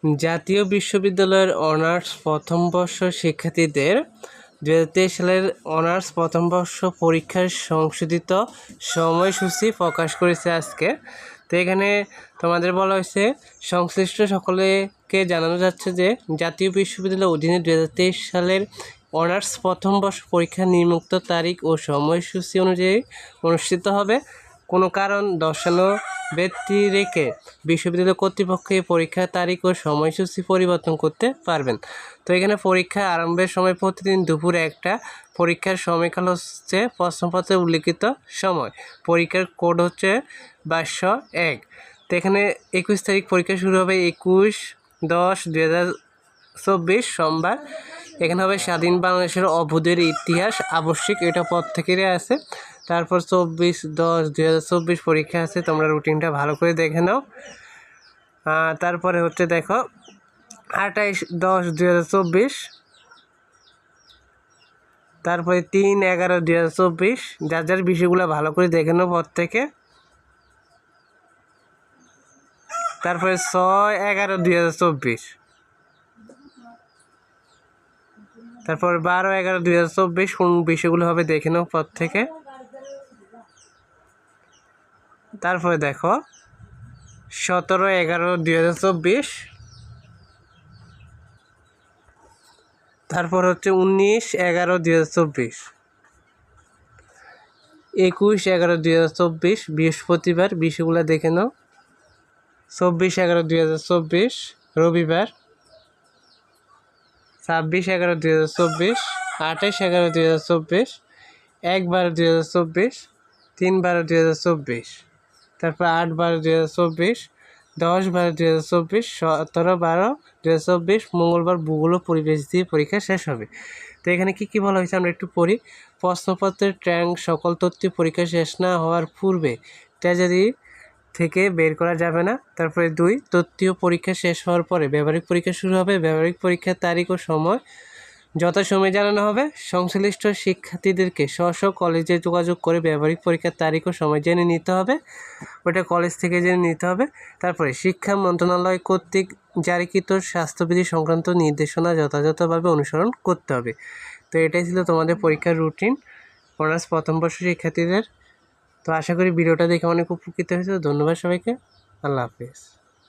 জাতীয় বিশ্ববিদ্যালয়ের অনার্স প্রথম বর্ষ শিক্ষার্থীদের 2023 সালের অনার্স প্রথম বর্ষ পরীক্ষার সংশোধিত সময়সূচি প্রকাশ করেছে আজকে। তো এখানে তোমাদের বলা হয়েছে সংশ্লিষ্ট সকলকে জানানো যাচ্ছে যে জাতীয় বিশ্ববিদ্যালয়ের অধীনে 2023 সালের অনার্স প্রথম বর্ষ পরীক্ষা নিম্নোক্ত তারিখ ও সময়সূচি অনুযায়ী অনুষ্ঠিত হবে। কোনো কারণ দর্শানো ব্যক্তি রেখে বিশ্ববিদ্যালয় কর্তৃপক্ষ এই পরীক্ষার তারিখ ও সময়সূচি পরিবর্তন করতে পারবেন। তো এখানে পরীক্ষা আরম্ভের সময় প্রতিদিন দুপুর 1টা, পরীক্ষার সময়কাল হচ্ছে প্রশ্নপত্রে উল্লিখিত সময়, পরীক্ষার কোড হচ্ছে 2201। তো এখানে 21 তারিখ পরীক্ষা শুরু হবে 21/10/2024 সোমবার। এখানে হবে স্বাধীন বাংলাদেশের অভ্যুদয়ের ইতিহাস আবশ্যিক, এটা পর থেকেই আছে। তারপর 24/10/2024 পরীক্ষা আছে, তোমরা রুটিনটা ভালো করে দেখে নাও। তারপরে হচ্ছে দেখো 28/10/2024, তারপরে 3/11/2024, যার যার বিষয়গুলো ভালো করে দেখে নাও পর থেকে। তারপরে 6/11/2024, তারপর 12/11/2024 কোন বিষয়গুলো হবে দেখে নাও পর থেকে। তারপরে দেখো 17/11/2024, তারপর হচ্ছে 19/11/2024, 21/11/2024 বৃহস্পতিবার, বিষয়গুলো দেখে নাও। 24/11/2024 রবিবার, 26/11/2024, 28/11/2024, 1/12/2024, 3/12/2024, তারপর 8/12/2024, 10/12/2024, 17/12/2024 মঙ্গলবার ভূগোল ও পরিবেশ দিয়ে পরীক্ষা শেষ হবে। তো এখানে কী কী বলা হয়েছে আমরা একটু পড়ি। প্রশ্নপত্রের ট্র্যাঙ্ক সকল তথ্য পরীক্ষা শেষ না হওয়ার পূর্বে ট্রেজারি থেকে বের করা যাবে না। তারপরে 2, তত্ত্বীয় পরীক্ষা শেষ হওয়ার পরে ব্যবহারিক পরীক্ষা শুরু হবে। ব্যবহারিক পরীক্ষার তারিখ ও সময় যথাসময়ে জানানো হবে। সংশ্লিষ্ট শিক্ষার্থীদেরকে স্ব কলেজে যোগাযোগ করে ব্যবহারিক পরীক্ষার তারিখ ও সময় জেনে নিতে হবে, ওটা কলেজ থেকে জেনে নিতে হবে। তারপরে শিক্ষা মন্ত্রণালয় কর্তৃক জারিকৃত স্বাস্থ্যবিধি সংক্রান্ত নির্দেশনা যথাযথভাবে অনুসরণ করতে হবে। তো এটাই ছিল তোমাদের পরীক্ষার রুটিন অনার্স প্রথম বর্ষ শিক্ষার্থীদের। তো আশা করি ভিডিওটা দেখে অনেক উপকৃত হয়েছে। ধন্যবাদ সবাইকে, আল্লাহ হাফেজ।